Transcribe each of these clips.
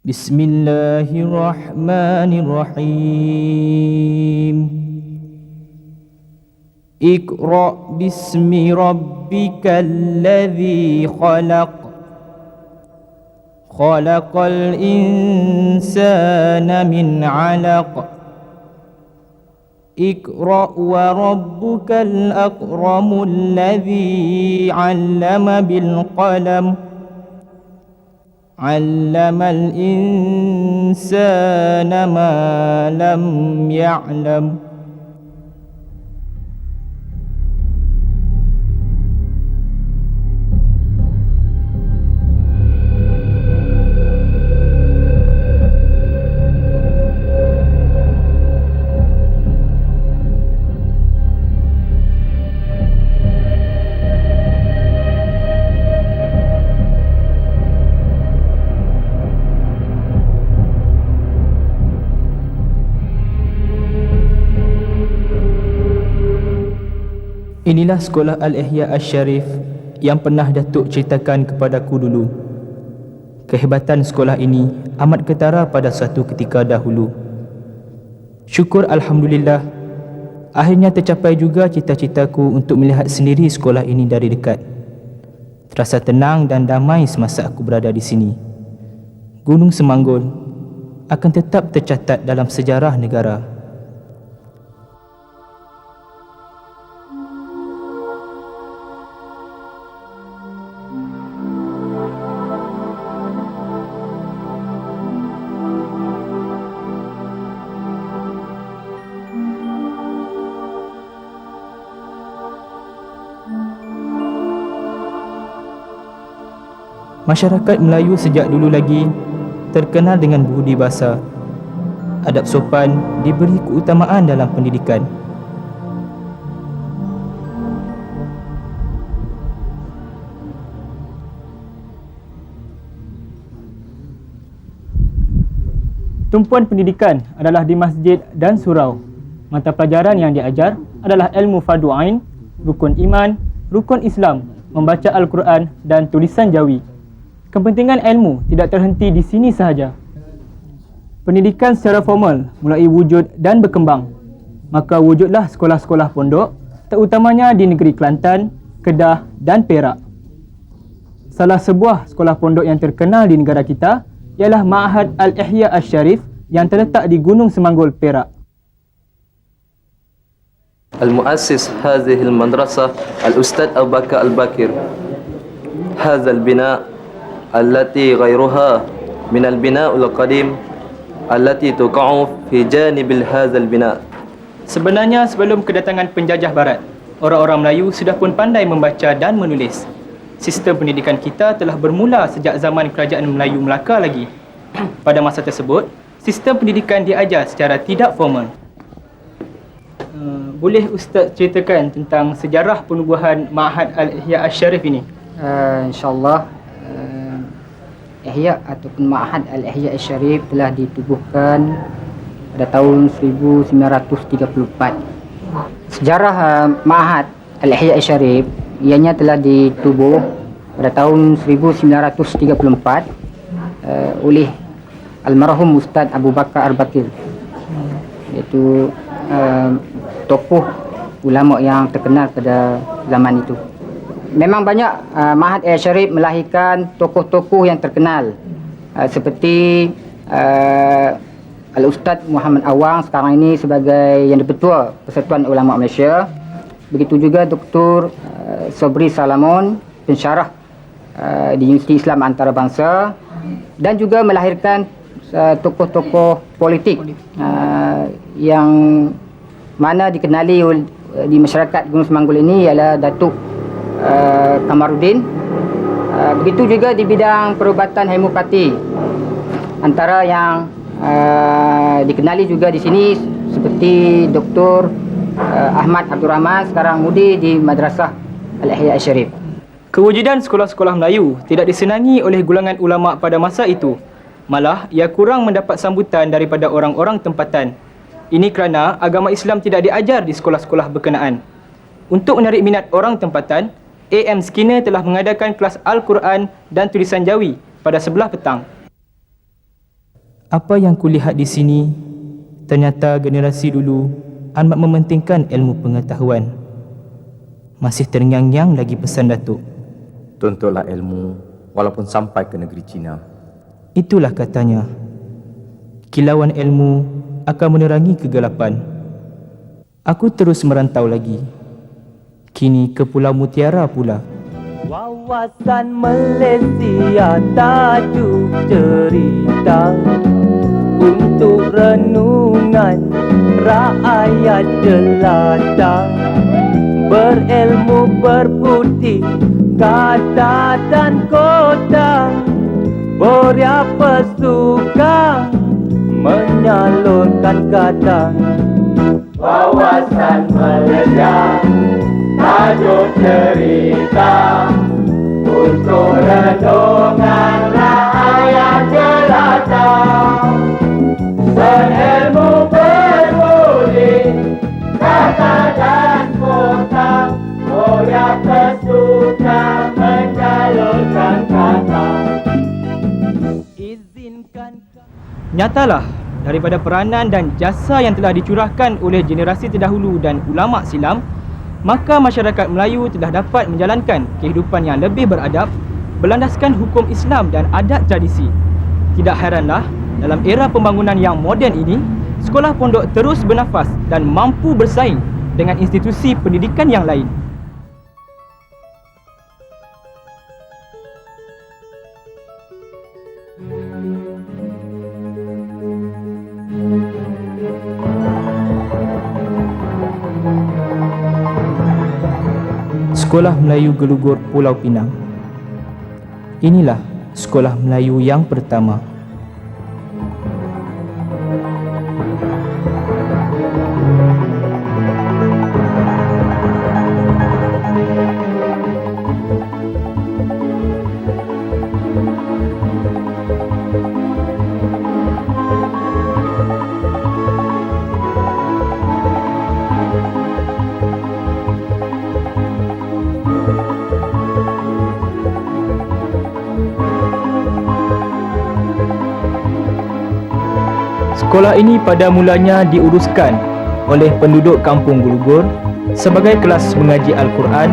Bismillahirrahmanirrahim. Iqra' bismi rabbikal ladzi khalaq. Khalaqal insana min 'alaq. Iqra' wa rabbukal akramul ladzi 'allama bil qalam. 'Allamal insana ma lam ya'lam. Inilah sekolah Al-Ihya Asy-Syarif yang pernah Datuk ceritakan kepadaku dulu. Kehebatan sekolah ini amat ketara pada suatu ketika dahulu. Syukur Alhamdulillah, akhirnya tercapai juga cita-citaku untuk melihat sendiri sekolah ini dari dekat. Terasa tenang dan damai semasa aku berada di sini. Gunung Semanggul akan tetap tercatat dalam sejarah negara. Masyarakat Melayu sejak dulu lagi terkenal dengan budi bahasa. Adab sopan diberi keutamaan dalam pendidikan. Tumpuan pendidikan adalah di masjid dan surau. Mata pelajaran yang diajar adalah ilmu fardu ain, rukun iman, rukun Islam, membaca Al-Quran dan tulisan Jawi. Kepentingan ilmu tidak terhenti di sini sahaja. Pendidikan secara formal mulai wujud dan berkembang. Maka wujudlah sekolah-sekolah pondok, terutamanya di negeri Kelantan, Kedah dan Perak. Salah sebuah sekolah pondok yang terkenal di negara kita ialah Ma'had Al-Ihya Asy-Syarif yang terletak di Gunung Semanggul, Perak. Al-muassis hadhihi al-madrasah Al-Ustadz Abu Bakar Al-Bakir. Hadha al-bina' allati ghairuha min al-bina' al-qadim allati tuqa'u fi janibil hadha al-bina'. Sebenarnya sebelum kedatangan penjajah barat, orang-orang Melayu sudah pun pandai membaca dan menulis. Sistem pendidikan kita telah bermula sejak zaman kerajaan Melayu Melaka lagi. Pada masa tersebut, sistem pendidikan diajar secara tidak formal. Boleh Ustaz ceritakan tentang sejarah penubuhan Ma'had Al-Ihya Asy-Syarif ini? InsyaAllah, Ihya ataupun Ma'had Al-Ihya Asy-Syarif telah ditubuhkan pada tahun 1934. Sejarah Ma'had Al-Ihya Asy-Syarif ianya telah ditubuh pada tahun 1934 oleh almarhum Ustaz Abu Bakar Al-Bakir, iaitu tokoh ulama yang terkenal pada zaman itu. Memang banyak Ma'had Al-Syarif melahirkan tokoh-tokoh yang terkenal seperti Al-Ustaz Muhammad Awang sekarang ini sebagai Yang di-Pertua Persatuan Ulama Malaysia. Begitu juga Dr. Sobri Salamon, pensyarah di Universiti Islam Antarabangsa, dan juga melahirkan tokoh-tokoh politik yang mana dikenali di masyarakat Gunung Semanggul ini ialah Datuk Kamaruddin. Begitu juga di bidang perubatan homeopati, antara yang dikenali juga di sini seperti Dr. Ahmad Abdul Rahman, sekarang mudi di Madrasah Al-Ihya Asy-Syarif. Kewujudan sekolah-sekolah Melayu tidak disenangi oleh golongan ulama pada masa itu. Malah ia kurang mendapat sambutan daripada orang-orang tempatan. Ini kerana agama Islam tidak diajar di sekolah-sekolah berkenaan. Untuk menarik minat orang tempatan, A.M. Skinner telah mengadakan kelas Al-Quran dan tulisan Jawi pada sebelah petang. Apa yang kulihat di sini, ternyata generasi dulu amat mementingkan ilmu pengetahuan. Masih terngiang-ngiang lagi pesan Datuk. Tuntutlah ilmu walaupun sampai ke negeri Cina. Itulah katanya, kilauan ilmu akan menerangi kegelapan. Aku terus merantau lagi, kini ke Pulau Mutiara pula. Wawasan Malaysia tajuk cerita untuk renungan rakyat jelata. Berilmu berbudi kata dan kota, Boria pesuka menyalurkan kata. Wawasan Malaysia tajuk cerita untuk renungan rakyat jelata. Berilmu berbudi kata dan kota, Boria pesuka menyalurkan kata. Izinkan. Nyatalah, daripada peranan dan jasa yang telah dicurahkan oleh generasi terdahulu dan ulama silam, maka masyarakat Melayu telah dapat menjalankan kehidupan yang lebih beradab, berlandaskan hukum Islam dan adat tradisi. Tidak heranlah, dalam era pembangunan yang moden ini, sekolah pondok terus bernafas dan mampu bersaing dengan institusi pendidikan yang lain. Sekolah Melayu Gelugur Pulau Pinang. Inilah sekolah Melayu yang pertama. Sekolah ini pada mulanya diuruskan oleh penduduk kampung Gelugur sebagai kelas mengaji Al-Quran,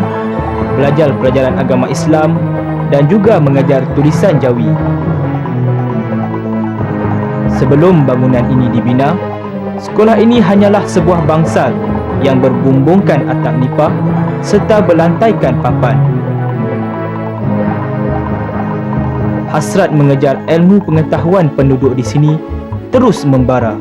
belajar pelajaran agama Islam dan juga mengajar tulisan Jawi. Sebelum bangunan ini dibina, sekolah ini hanyalah sebuah bangsal yang berbumbungkan atap nipah serta berlantaikan papan. Hasrat mengejar ilmu pengetahuan penduduk di sini terus membara.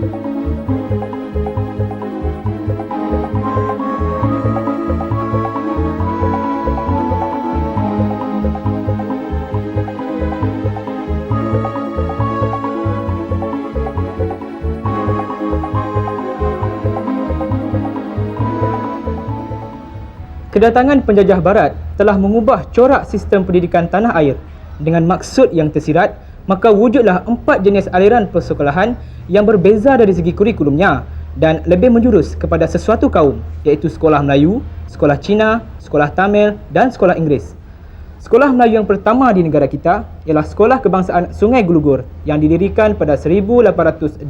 Kedatangan penjajah barat telah mengubah corak sistem pendidikan tanah air dengan maksud yang tersirat, maka wujudlah 4 jenis aliran persekolahan yang berbeza dari segi kurikulumnya dan lebih menjurus kepada sesuatu kaum, iaitu sekolah Melayu, sekolah Cina, sekolah Tamil dan sekolah Inggeris. Sekolah Melayu yang pertama di negara kita ialah Sekolah Kebangsaan Sungai Gelugur yang didirikan pada 1826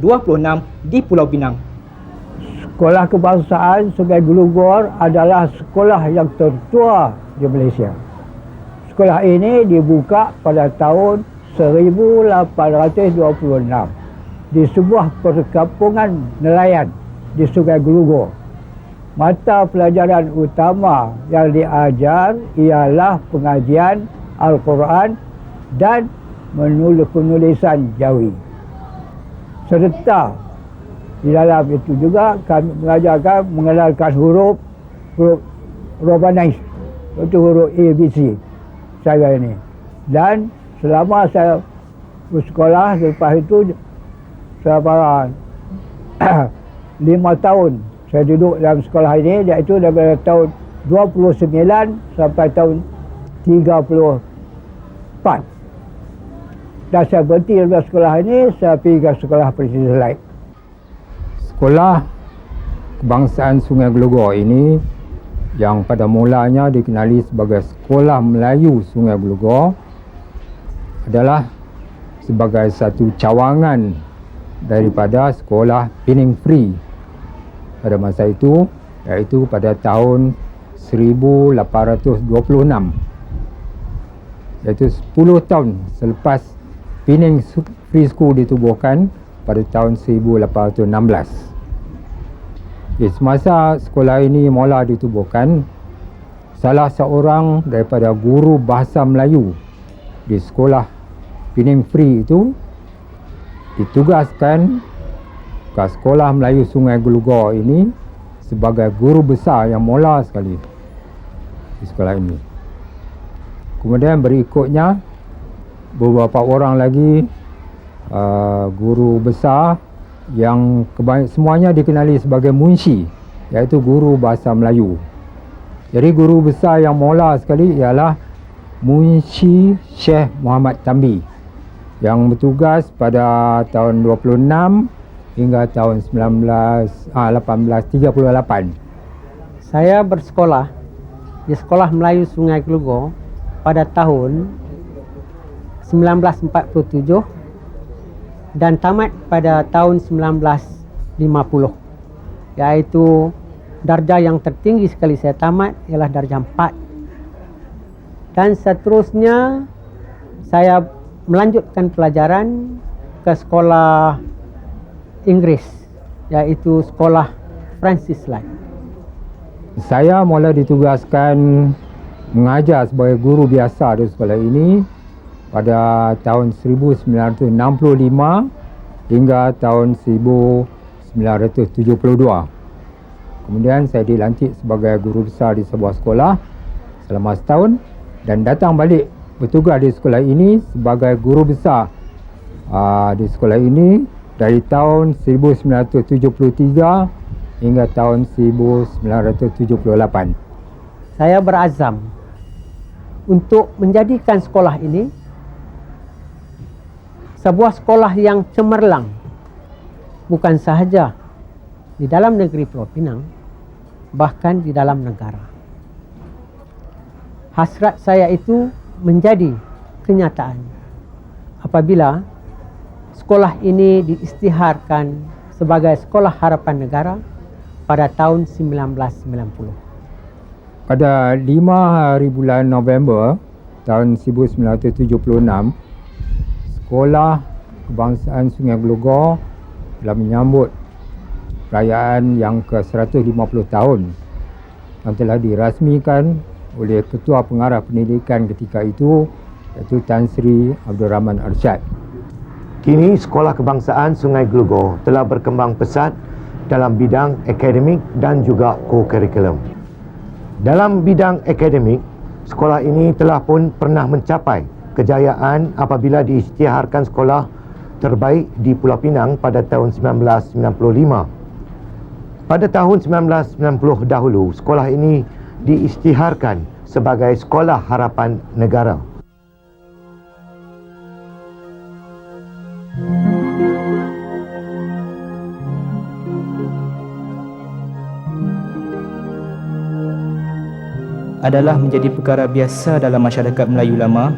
di Pulau Pinang. Sekolah Kebangsaan Sungai Gelugur adalah sekolah yang tertua di Malaysia. Sekolah ini dibuka pada tahun 1826 di sebuah perkampungan nelayan di Sungai Gelugur. Mata pelajaran utama yang diajar ialah pengajian Al-Quran dan penulisan Jawi. Serta di dalam itu juga kami mengajarkan mengenalkan huruf Romanais, itu huruf ABC saya ini. Dan selama saya bersekolah, lepas itu selama 5 tahun saya duduk dalam sekolah ini, iaitu daripada tahun 29 sampai tahun 34. Dan saya berhenti dari sekolah ini, saya pergi ke sekolah Presiden lain. Sekolah Kebangsaan Sungai Gelugur ini yang pada mulanya dikenali sebagai Sekolah Melayu Sungai Gelugur adalah sebagai satu cawangan daripada sekolah Penang Free pada masa itu, iaitu pada tahun 1826, iaitu 10 tahun selepas Penang Free School ditubuhkan pada tahun 1816. Semasa sekolah ini mula ditubuhkan, salah seorang daripada guru bahasa Melayu di sekolah Penang Free itu ditugaskan ke sekolah Melayu Sungai Glogor ini sebagai guru besar yang mula sekali di sekolah ini. Kemudian berikutnya beberapa orang lagi guru besar yang semuanya dikenali sebagai munshi, iaitu guru bahasa Melayu. Jadi guru besar yang mula sekali ialah Munshi Syekh Muhammad Tambi yang bertugas pada tahun 26 hingga tahun 1838. Saya bersekolah di Sekolah Melayu Sungai Glogor pada tahun 1947 dan tamat pada tahun 1950, iaitu darjah yang tertinggi sekali saya tamat ialah darjah 4, dan seterusnya saya melanjutkan pelajaran ke sekolah Inggris, iaitu sekolah Francis Light. Saya mula ditugaskan mengajar sebagai guru biasa di sekolah ini pada tahun 1965 hingga tahun 1972. Kemudian saya dilantik sebagai guru besar di sebuah sekolah selama setahun dan datang balik bertugas di sekolah ini sebagai guru besar di sekolah ini dari tahun 1973 hingga tahun 1978. Saya berazam untuk menjadikan sekolah ini sebuah sekolah yang cemerlang, bukan sahaja di dalam negeri Pulau Pinang, bahkan di dalam negara. Hasrat saya itu menjadi kenyataan apabila sekolah ini diisytiharkan sebagai Sekolah Harapan Negara pada tahun 1990. Pada 5 hari bulan November tahun 1976, Sekolah Kebangsaan Sungai Glogor telah menyambut perayaan yang ke-150 tahun yang telah dirasmikan oleh Ketua Pengarah Pendidikan ketika itu, iaitu Tan Sri Abdul Rahman Arsyad. Kini Sekolah Kebangsaan Sungai Glogor telah berkembang pesat dalam bidang akademik dan juga co-curriculum. Dalam bidang akademik, sekolah ini telah pun pernah mencapai kejayaan apabila diisytiharkan sekolah terbaik di Pulau Pinang pada tahun 1995. Pada tahun 1990 dahulu, sekolah ini diisytiharkan sebagai Sekolah Harapan Negara. Adalah menjadi perkara biasa dalam masyarakat Melayu lama.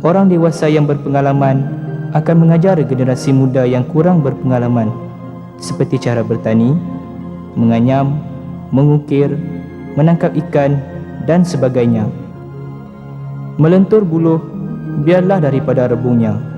Orang dewasa yang berpengalaman akan mengajar generasi muda yang kurang berpengalaman seperti cara bertani, menganyam, mengukir, menangkap ikan dan sebagainya. Melentur buluh biarlah daripada rebungnya.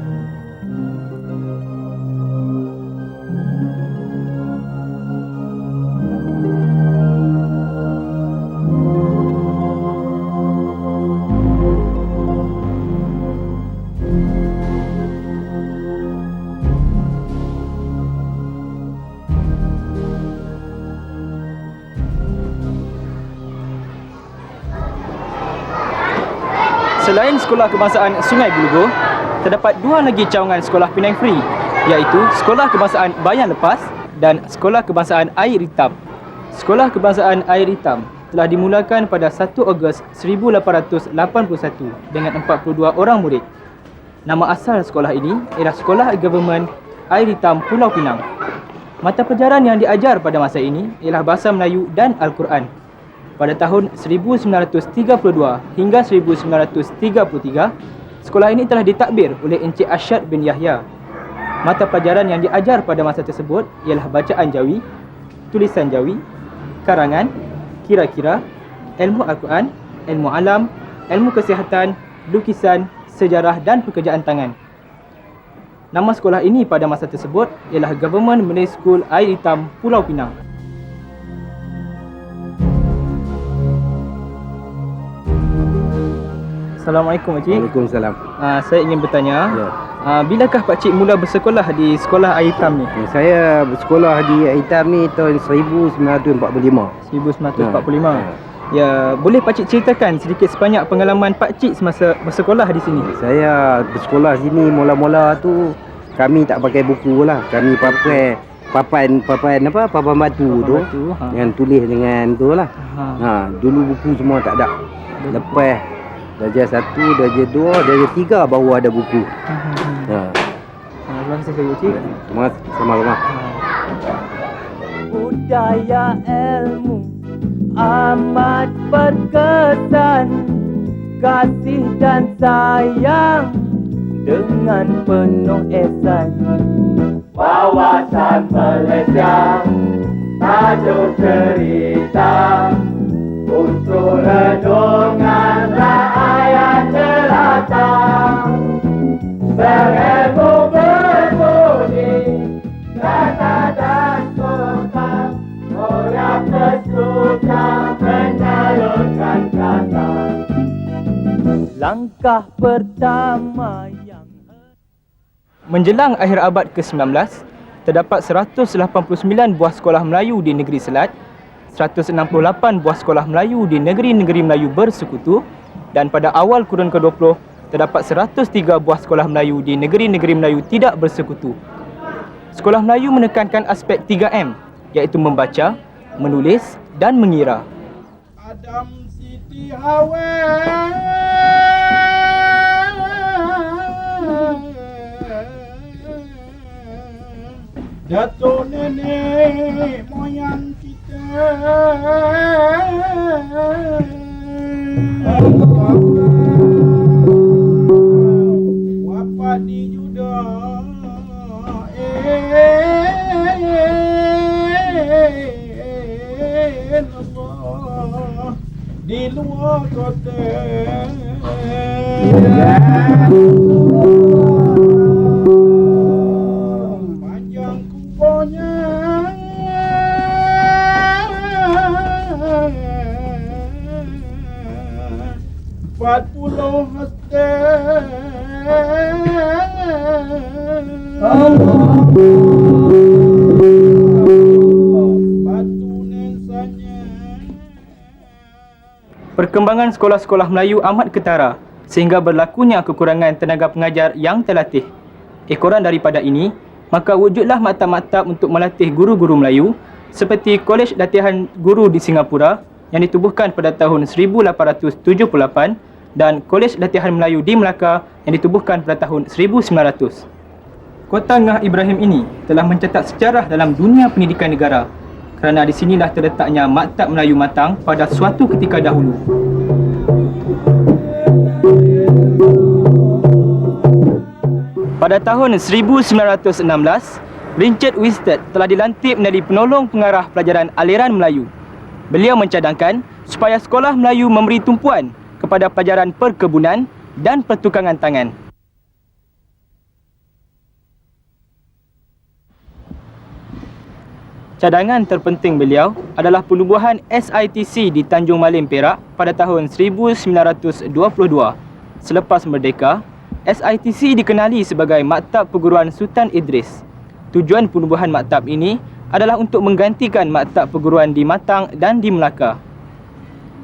Selain Sekolah Kebangsaan Sungai Glogor, terdapat dua lagi cawangan sekolah Penang Free, iaitu Sekolah Kebangsaan Bayan Lepas dan Sekolah Kebangsaan Air Hitam. Sekolah Kebangsaan Air Hitam telah dimulakan pada 1 Ogos 1881 dengan 42 orang murid. Nama asal sekolah ini ialah Sekolah Government Air Hitam Pulau Pinang. Mata pelajaran yang diajar pada masa ini ialah Bahasa Melayu dan Al-Quran. Pada tahun 1932 hingga 1933, sekolah ini telah ditadbir oleh Encik Asyad bin Yahya. Mata pelajaran yang diajar pada masa tersebut ialah bacaan Jawi, tulisan Jawi, karangan, kira-kira, ilmu Al-Quran, ilmu alam, ilmu kesihatan, lukisan, sejarah dan pekerjaan tangan. Nama sekolah ini pada masa tersebut ialah Government Malay School Air Hitam Pulau Pinang. Assalamualaikum Pakcik. Waalaikumsalam. Saya ingin bertanya, Ya. Bilakah Pakcik mula bersekolah di sekolah Air Hitam ni? Saya bersekolah di Hitam ni tahun 1945. 1945. Ya, boleh Pakcik ceritakan sedikit sebanyak pengalaman Pakcik semasa bersekolah di sini? Saya bersekolah sini mula-mula tu kami tak pakai buku lah. Kami pakai papan batu tu yang tulis dengan tu lah. Dulu buku semua tak ada. Lepas darjah 1, darjah 2, darjah 3 baru ada buku. Terima kasih Pakcik. Terima kasih sama-sama. Budaya ilmu amat berkesan, kasih dan sayang dengan penuh ihsan. Wawasan Malaysia, tajuk cerita, untuk renungan rakyat jelata. Berilmu berbudi, kata dan kota, orang bersuka menyalurkan kata. Langkah pertama yang menjelang akhir abad ke-19, terdapat 189 buah sekolah Melayu di negeri Selat, 168 buah sekolah Melayu di negeri-negeri Melayu bersekutu, dan pada awal kurun ke-20 terdapat 103 buah sekolah Melayu di negeri-negeri Melayu tidak bersekutu. Sekolah Melayu menekankan aspek 3M, iaitu membaca, menulis dan mengira. Adam Siti Hawa Datuk nenek moyang kita, wafat di Yuda, Allah di luar kota. Panjang kubonya empat puluh hasta. Perkembangan sekolah-sekolah Melayu amat ketara sehingga berlakunya kekurangan tenaga pengajar yang terlatih. Ekoran daripada ini, maka wujudlah maktab-maktab untuk melatih guru-guru Melayu seperti Kolej Latihan Guru di Singapura yang ditubuhkan pada tahun 1878 dan Kolej Latihan Melayu di Melaka yang ditubuhkan pada tahun 1900. Kota Ngah Ibrahim ini telah mencetak sejarah dalam dunia pendidikan negara kerana di sinilah terletaknya maktab Melayu matang pada suatu ketika dahulu. Pada tahun 1916, Richard Wisted telah dilantik menjadi penolong pengarah pelajaran aliran Melayu. Beliau mencadangkan supaya sekolah Melayu memberi tumpuan kepada pelajaran perkebunan dan pertukangan tangan. Cadangan terpenting beliau adalah penubuhan SITC di Tanjung Malim, Perak pada tahun 1922. Selepas merdeka, SITC dikenali sebagai Maktab Perguruan Sultan Idris. Tujuan penubuhan maktab ini adalah untuk menggantikan maktab perguruan di Matang dan di Melaka.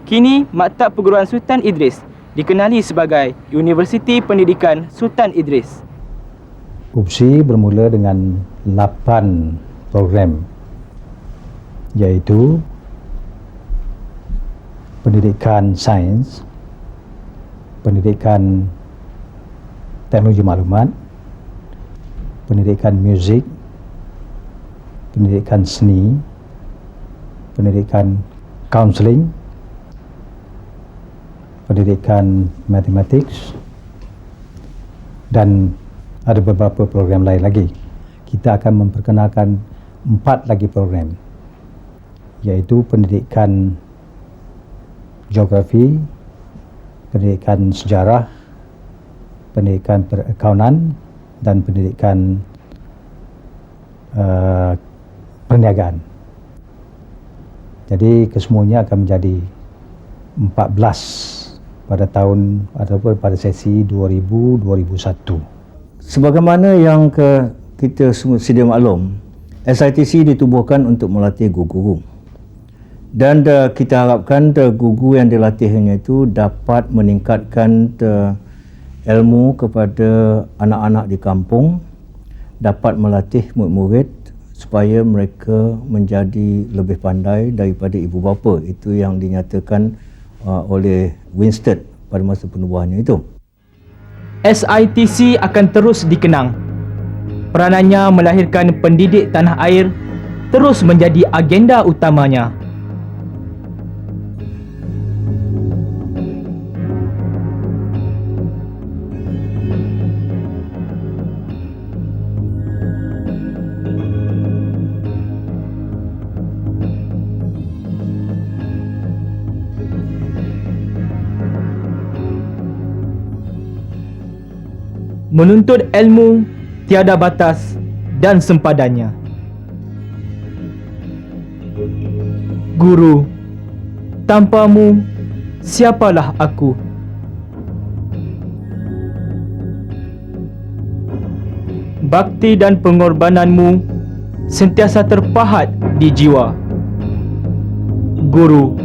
Kini, Maktab Perguruan Sultan Idris dikenali sebagai Universiti Pendidikan Sultan Idris. UPSI bermula dengan 8 program, iaitu pendidikan sains, pendidikan teknologi maklumat, pendidikan muzik, pendidikan seni, pendidikan kaunseling, pendidikan matematik, dan ada beberapa program lain lagi. kita akan memperkenalkan 4 lagi program, iaitu pendidikan geografi, pendidikan sejarah, pendidikan perakaunan dan pendidikan perniagaan. Jadi kesemuanya akan menjadi 14 pada tahun ataupun pada sesi 2000-2001. Sebagaimana yang kita semua sedia maklum, SITC ditubuhkan untuk melatih guru-guru. Dan kita harapkan guru yang dilatihnya itu dapat meningkatkan ilmu kepada anak-anak di kampung, dapat melatih murid-murid supaya mereka menjadi lebih pandai daripada ibu bapa. Itu yang dinyatakan oleh Winstead pada masa penubuhannya itu. SITC akan terus dikenang. Peranannya melahirkan pendidik tanah air terus menjadi agenda utamanya. Menuntut ilmu tiada batas dan sempadannya. Guru, tanpamu siapalah aku? Bakti dan pengorbananmu sentiasa terpahat di jiwa. Guru,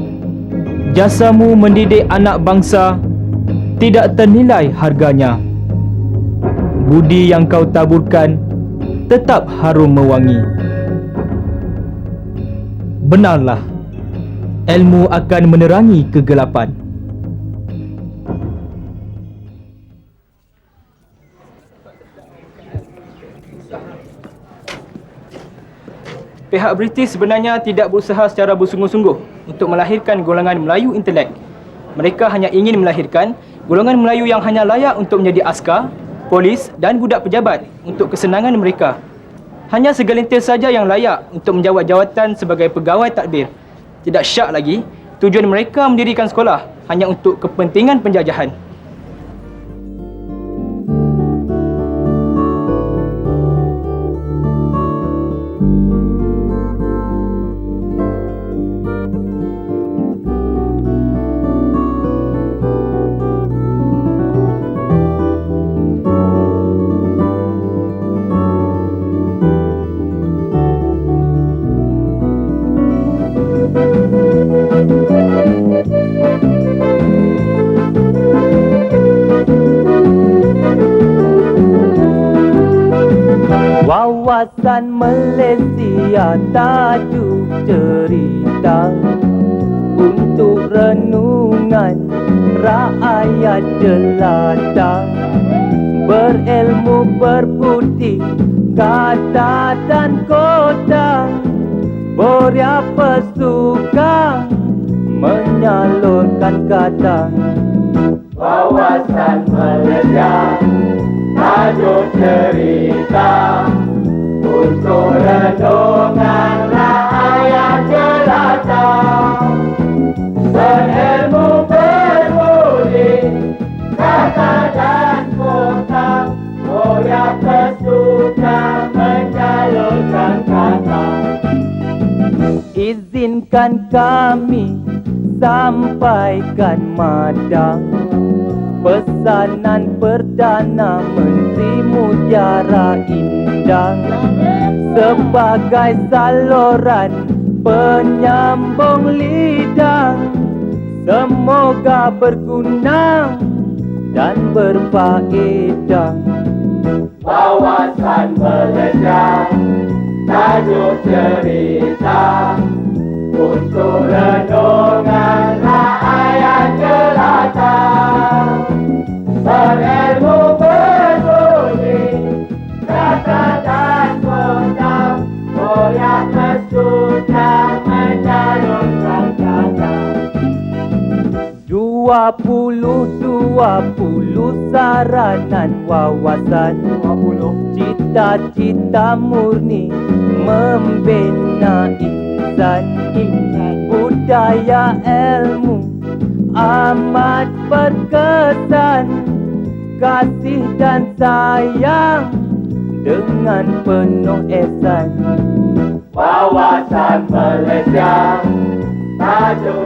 jasamu mendidik anak bangsa tidak ternilai harganya. Budi yang kau taburkan tetap harum mewangi. Benarlah, ilmu akan menerangi kegelapan. Pihak British sebenarnya tidak berusaha secara bersungguh-sungguh untuk melahirkan golongan Melayu intelek. Mereka hanya ingin melahirkan golongan Melayu yang hanya layak untuk menjadi askar, polis dan budak pejabat untuk kesenangan mereka. Hanya segelintir saja yang layak untuk menjawat jawatan sebagai pegawai tadbir. Tidak syak lagi, tujuan mereka mendirikan sekolah hanya untuk kepentingan penjajahan. Wawasan Malaysia tajuk cerita untuk renungan rakyat jelata. Berilmu berputih kata dan kota, Boria pesuka menyalurkan kata. Wawasan Malaysia tajuk cerita untuk renungan rakyat jelata. Berilmu berbudi kata dan kota, Boria pesuka menyalurkan kata. Izinkan kami sampaikan madang pesanan Perdana Menteri Mutiara Indah sebagai saluran penyambung lidah. Semoga berguna dan berfaedah. Wawasan Malaysia tajuk cerita untuk renungan rakyat jelata. Berilmu berbudi kata dan kota, Boria pesuka menyalurkan kata. 2021 Saranan wawasan, cita-cita murni membina insan. Budaya ilmu amat berkesan, kasih dan sayang dengan penuh ihsan. Wawasan Malaysia, tajuk